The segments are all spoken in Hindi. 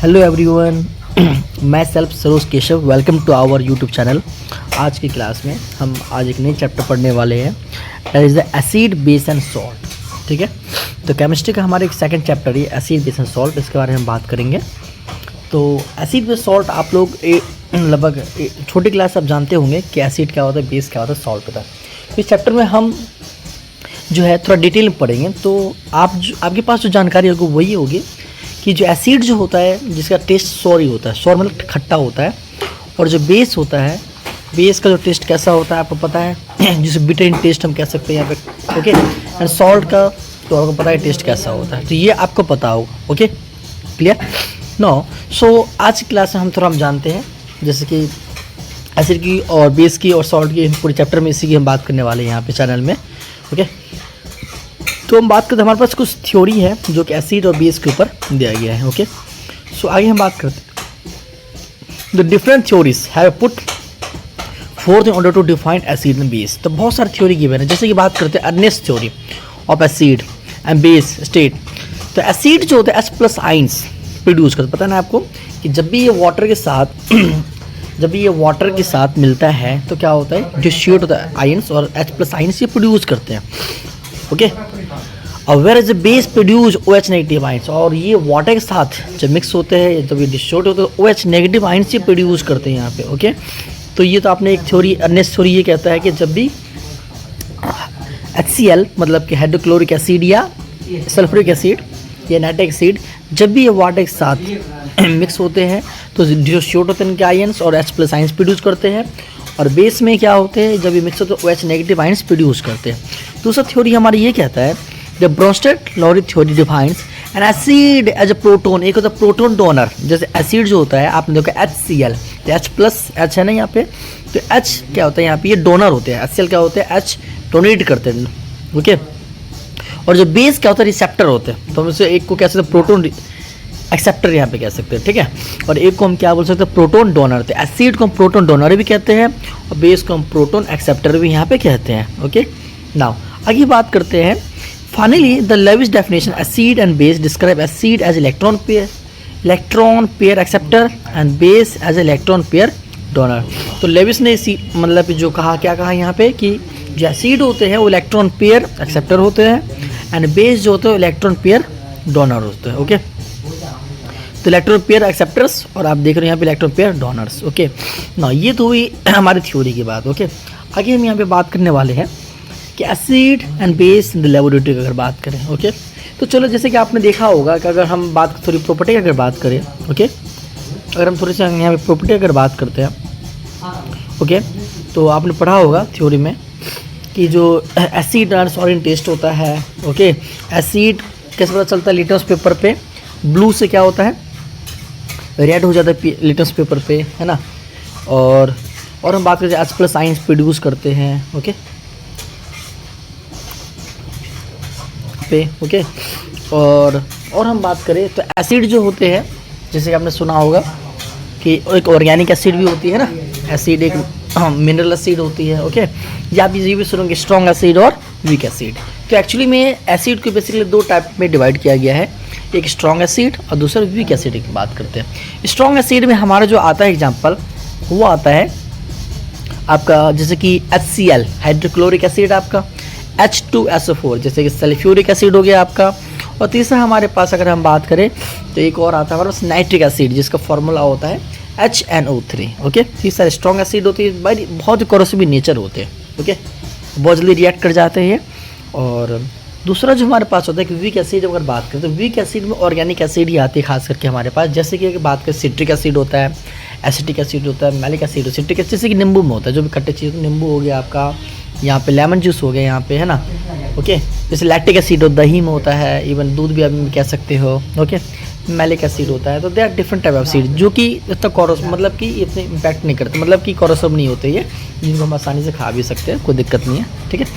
हेलो एवरीवन, मैं self Saroj Keshav. Welcome to our YouTube channel. आज की क्लास में हम आज एक नई चैप्टर पढ़ने वाले हैं, that is the acid base and salt. ठीक है, तो केमिस्ट्री का हमारा एक सेकंड चैप्टर है एसिड बेस एंड सॉल्ट, इसके बारे में हम बात करेंगे। तो एसिड बेस सॉल्ट आप लोग लगभग छोटी क्लास आप जानते होंगे कि एसिड क्या होता है, बेस क्या होता है, सॉल्ट होता है। इस चैप्टर में हम जो है थोड़ा डिटेल में पढ़ेंगे, तो आपके पास जो जानकारी होगी वही होगी कि जो एसिड जो होता है जिसका टेस्ट सॉरी होता है, सॉर मतलब खट्टा होता है, और जो बेस होता है, बेस का जो टेस्ट कैसा होता है आपको पता है, जिसे बिटर टेस्ट हम कह सकते हैं यहाँ पे। ओके, एंड सॉल्ट का तो आपको पता है टेस्ट कैसा होता है, तो ये आपको पता होगा। Okay, clear no. सो आज की क्लास में हम जानते हैं जैसे कि एसिड की और बेस की और सॉल्ट की पूरे चैप्टर में इसी की हम बात करने वाले हैं यहाँ पे चैनल में। ओके, तो हम बात करते हैं, हमारे पास कुछ थ्योरी है जो कि एसिड और बेस के ऊपर दिया गया है। ओके, सो आगे हम बात करते हैं the different theories have put forth in order to define acid and base. तो बहुत सारी थ्योरी गिवन है, जैसे कि बात करते हैं Arrhenius theory of acid and base state. तो एसिड जो होता है एच प्लस आइंस प्रोड्यूस करता है, पता है ना आपको कि जब भी ये वाटर के साथ जब भी ये वाटर के साथ मिलता है तो क्या होता है, डिसोसिएट होता है आइंस, और एच प्लस आइंस ये प्रोड्यूस करते हैं। ओके, और where is base produce OH negative ions, और ये वाटर के साथ जब मिक्स होते हैं, जब ये डिसोसिएट होते हैं तो OH नेगेटिव आइंस ये प्रोड्यूस करते हैं यहाँ पे। ओके, तो ये तो आपने एक थ्योरी, अर्नेस्ट थ्योरी ये कहता है कि जब भी HCl मतलब कि हाइड्रोक्लोरिक एसिड या सल्फ्यूरिक एसिड या नाइट्रिक एसिड, जब भी ये वाटर के साथ मिक्स होते हैं तो डिसोसिएट होते हैं इनके आयंस और H प्लस आइंस प्रोड्यूस करते हैं, और बेस में क्या होते हैं, जब ये मिक्स होते हैं OH नेगेटिव आइंस प्रोड्यूस करते हैं। दूसरा थ्योरी हमारी ये कहता है the Bronsted Lowry theory defines an acid as a proton. एक होता है प्रोटोन डोनर, जैसे एसिड जो होता है आपने देखा HCl, तो H प्लस H है ना यहाँ पे, तो H क्या होता है यहाँ पे, ये डोनर होते हैं। HCl क्या होते हैं, H डोनेट करते हैं। ओके, और जो बेस क्या होता है, रिसेप्टर होते हैं। तो हम इसे एक को कह सकते हैं प्रोटोन एक्सेप्टर यहाँ पे कह सकते हैं, ठीक है, और एक को हम क्या बोल सकते हैं, प्रोटोन डोनर। तो एसिड को हम प्रोटोन डोनर भी कहते हैं और बेस को हम प्रोटोन एक्सेप्टर भी यहाँ पे कहते हैं। ओके, नाउ आगे बात करते हैं। Finally the Lewis definition acid and base describe acid as electron pair acceptor and base as electron pair donor. तो लेविस ने इसी मतलब जो कहा, क्या कहा यहाँ पे कि जो एसिड होते हैं वो इलेक्ट्रॉन पेयर एक्सेप्टर होते हैं, एंड बेस जो होते हैं इलेक्ट्रॉन पेयर डोनर होते हैं। ओके, तो इलेक्ट्रॉन पेयर एक्सेप्टर्स और आप देख रहे हैं यहाँ पे इलेक्ट्रॉन पेयर डोनर्स। ओके, ना ये तो हुई हमारी थ्योरी की बात। ओके, आगे हम यहाँ पे बात करने वाले हैं कि acid and base in the laboratory की अगर बात करें। ओके, तो चलो जैसे कि आपने देखा होगा कि अगर हम बात थोड़ी प्रॉपर्टी की अगर बात करें, ओके, अगर हम थोड़ी सी यहाँ पे प्रॉपर्टी अगर बात करते हैं, ओके, तो आपने पढ़ा होगा थ्योरी में कि जो एसिड और सॉलिड टेस्ट होता है। ओके, एसिड कैसे पता चलता है, लिटमस पेपर पे ब्लू से क्या होता है, रेड हो जाता है लिटमस पेपर पे, है ना, और हम बात करते हैं H प्लस आइंस प्रोड्यूस करते हैं। ओके पे, ओके, और हम बात करें तो एसिड जो होते हैं, जैसे कि आपने सुना होगा कि एक ऑर्गेनिक एसिड भी होती है ना, एसिड एक मिनरल एसिड होती है। ओके, या आप ये भी सुनोगे स्ट्रॉन्ग एसिड और वीक एसिड। तो एक्चुअली में एसिड को बेसिकली दो टाइप में डिवाइड किया गया है, एक स्ट्रॉन्ग एसिड और दूसरा वीक एसिड की बात करते हैं। स्ट्रॉन्ग एसिड में हमारा जो आता है एग्जांपल, वो आता है आपका जैसे कि HCl हाइड्रोक्लोरिक एसिड, आपका H2SO4 जैसे कि सल्फ्यूरिक एसिड हो गया आपका, और तीसरा हमारे पास अगर हम बात करें तो एक और आता है हमारे पास नाइट्रिक एसिड, जिसका फॉर्मूला होता है HNO3। ओके, तीसरा स्ट्रॉन्ग एसिड होती है, बहुत कॉरोसिव नेचर होते हैं। ओके, बहुत जल्दी रिएक्ट कर जाते हैं। और दूसरा जो हमारे पास होता है कि वीक एसिड, अगर बात करें तो वीक एसिड में ऑर्गेनिक एसिड ही आती है खास करके हमारे पास, जैसे कि अगर बात करें सिट्रिक एसिड होता है, एसिटिक एसिड होता है, मैलिक एसिड, सिट्रिक एसिड जैसे कि नींबू में होता है, जो भी खट्टे चीज़, नींबू हो गया आपका, यहाँ पे लेमन जूस हो गया यहाँ पे, है ना। ओके, जैसे लैक्टिक एसिड हो दही में होता है, इवन दूध भी आप कह सकते हो। ओके, मैलिक एसिड होता है। तो they are different type of acid जो कि इतना कॉरोस मतलब कि इतने इम्पैक्ट नहीं करते, मतलब कि कॉरोसिव नहीं होते ये, जिनको हम आसानी से खा भी सकते हैं, कोई दिक्कत नहीं है। ठीक है,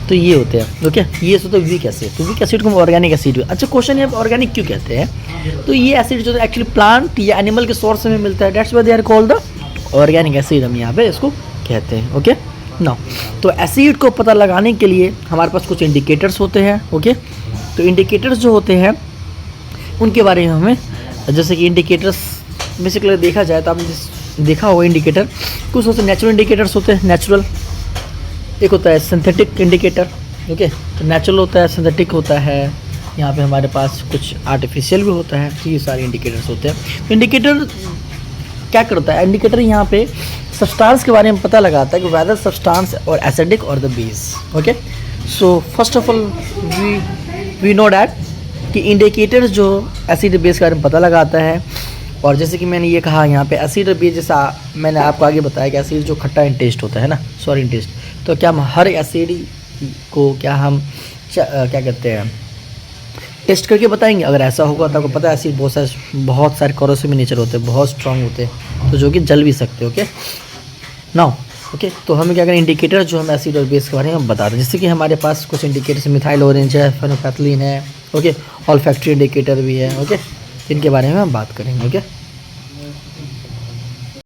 तो ये होते हैं। ओके, ये होता है वीक एसिड। तो वीक एसिड को हम ऑर्गेनिक एसिड। अच्छा क्वेश्चन है, ऑर्गेनिक क्यों कहते हैं? तो ये एसिड जो एक्चुअली प्लांट या एनिमल के सोर्स में मिलता है, that's why they are called the organic acid, हम यहाँ पे इसको कहते हैं। ओके ना, तो एसिड को पता लगाने के लिए हमारे पास कुछ इंडिकेटर्स होते हैं। ओके, तो इंडिकेटर्स जो होते हैं उनके बारे में हमें जैसे कि इंडिकेटर्स बेसिकली देखा जाए तो आपने देखा होगा इंडिकेटर, कुछ होते नेचुरल इंडिकेटर्स होते हैं, नेचुरल, एक होता है सिंथेटिक इंडिकेटर। ओके, तो नेचुरल होता है, सिंथेटिक होता है, यहाँ पे हमारे पास कुछ आर्टिफिशियल भी होता है। तो ये सारे इंडिकेटर्स होते हैं। तो इंडिकेटर क्या करता है, इंडिकेटर यहाँ पे सब्सटेंस के बारे में पता लगाता है कि वेदर सब्सटेंस और एसिडिक और the base. Okay, so first of all we know that कि इंडिकेटर्स जो एसिड बेस के बारे में पता लगाता है। और जैसे कि मैंने ये कहा यहाँ पे एसिड बेस, जैसा मैंने आपको आगे बताया कि एसिड जो खट्टा इन टेस्ट होता है ना, सॉरी इन टेस्ट, तो क्या हम हर एसिड को क्या हम क्या कहते हैं टेस्ट करके बताएंगे? अगर ऐसा होगा तो आपको पता है एसिड बहुत सारे कॉरोसिव नेचर होते हैं, बहुत स्ट्रांग होते हैं, तो जो कि जल भी सकते हैं। ओके नाउ ओके, तो हमें क्या करें, इंडिकेटर जो हम एसिड और बेस के बारे में हम बता दें। जैसे कि हमारे पास कुछ इंडिकेटर्स मिथाइल ऑरेंज है, फेनोपैथलीन है, ओके, ऑल्फैक्टरी इंडिकेटर भी है। ओके, इनके बारे में हम बात करेंगे। ओके,